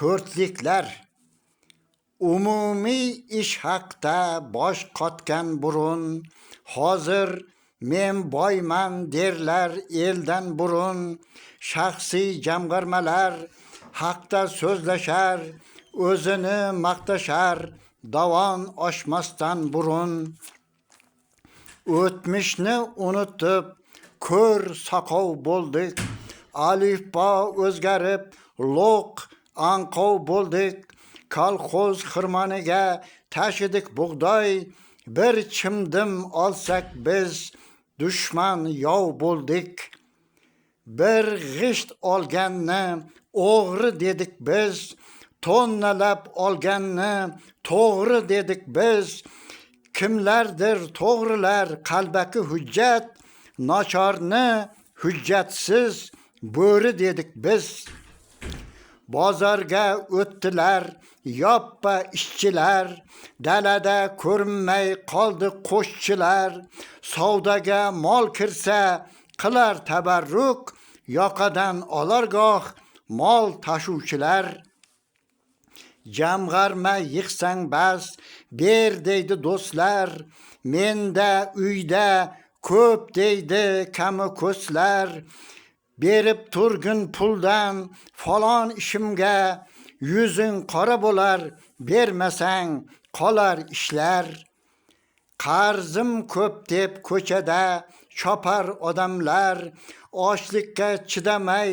to'rtliklar. Umumiy ish haqda bosh qotgan burun, hozir men boyman derlar eldan burun. Shaxsiy jamg'armalar haqda so'zlashar, o'zini maqtashar, dovon oshmasdan burun. O'tmishni unutib, ko'r soqov bo'ldik. Alifbo o'zgarib, lo'q anqov bo'ldik. Kolxoz xirmoniga tashidik bug'doy. Bir chimdim olsak biz dushman yov bo'ldik. Bir g'isht olganni o'g'ri dedik biz. Tonnalab olganni to'g'ri dedik biz. Kimlardir to'g'rilar qalbaki hujjat, nochorni hujjatsiz bo'ri dedik biz. Bozorga o'tdilar yoppa ishchilar, dalada ko'rinmay qoldi qo'shchilar. Savdoga mol kirsa qilar tabarruk, yoqadan olargoh mol tashuvchilar. Jamg'arma yig'sang bas, ber deydi do'stlar. Menda uyda ko'p deydi kami ko'slar. Berib turgin puldan falon ishimga, yuzing qora bo'lar, bermasang qolar ishlar. Qarzim ko'p deb ko'chada chopar odamlar, ochlikka chidamay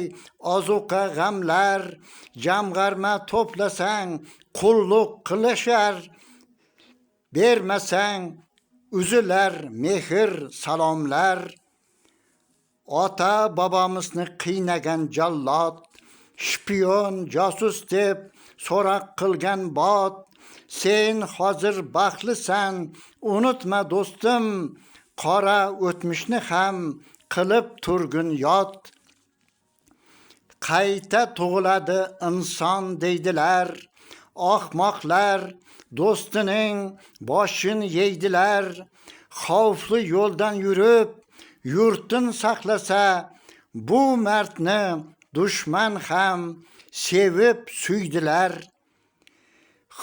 ozuqa g'amlar. Jamg'arma to'plasang qulluq qilishar, bermasang uzilar mehr salomlar. Ota bobomizni qiynagan jallod, shpion josus deb so'roq qilgan bot. Sen hozir baxtlisan, unutma do'stim, qora o'tmishni ham qilib turgin yod. Qayta tug'iladi inson deydilar, ahmoqlar do'stining boshin yeydilar. Xavfli yo'ldan yurib yurtin saqlasa, bu mardni dushman ham sevib suydilar.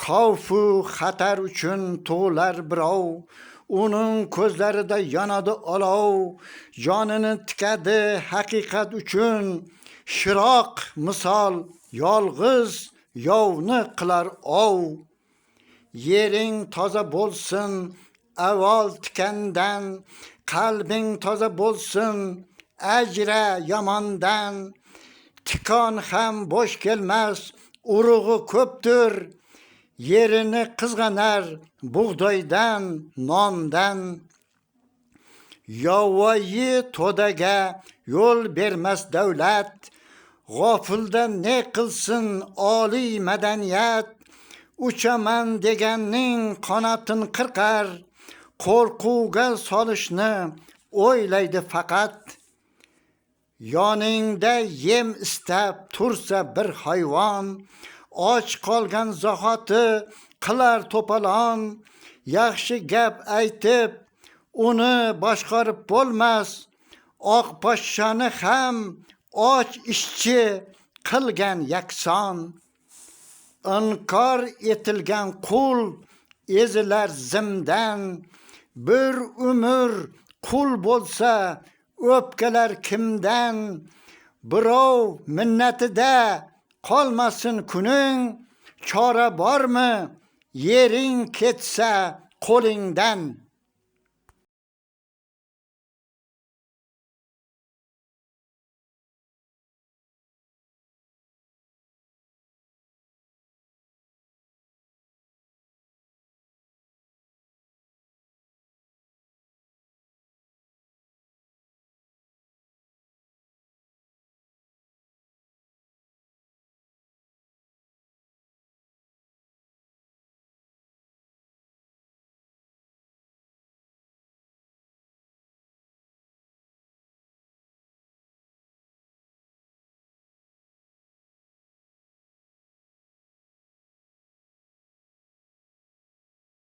Xavfu xatar uchun tug'ilar birov, uning ko'zlarida yonadi olov. Jonini tikadi haqiqat uchun, shiroq misol yolg'iz yovni qilar ov. Yering toza bo'lsin avval tikandan, qalbing toza bo'lsin ajra yomondan. Tikon ham bo'sh kelmas, urug'i ko'pdir, yerini qizg'anar bug'doydan, nondan. Yovvoyi to'daga yo'l bermas davlat, g'ofilda ne qilsin oliy madaniyat. Uchaman deganning qanotin qirqar, qo'rquvga solishni o'ylaydi faqat. Yoningda yem istab tursa bir hayvon, och qolgan zahoti qilar to'polon. Yaxshi gap aytib uni boshqarib bo'lmas, oq poshshani ham och ishchi qilgan yakson. Inkor etilgan qul ezilar zimdan, bir umr qul bo'lsa o'pkalar kimdan. Birov minnatida qolmasin kuning, chora bormi yering ketsa qo'lingdan.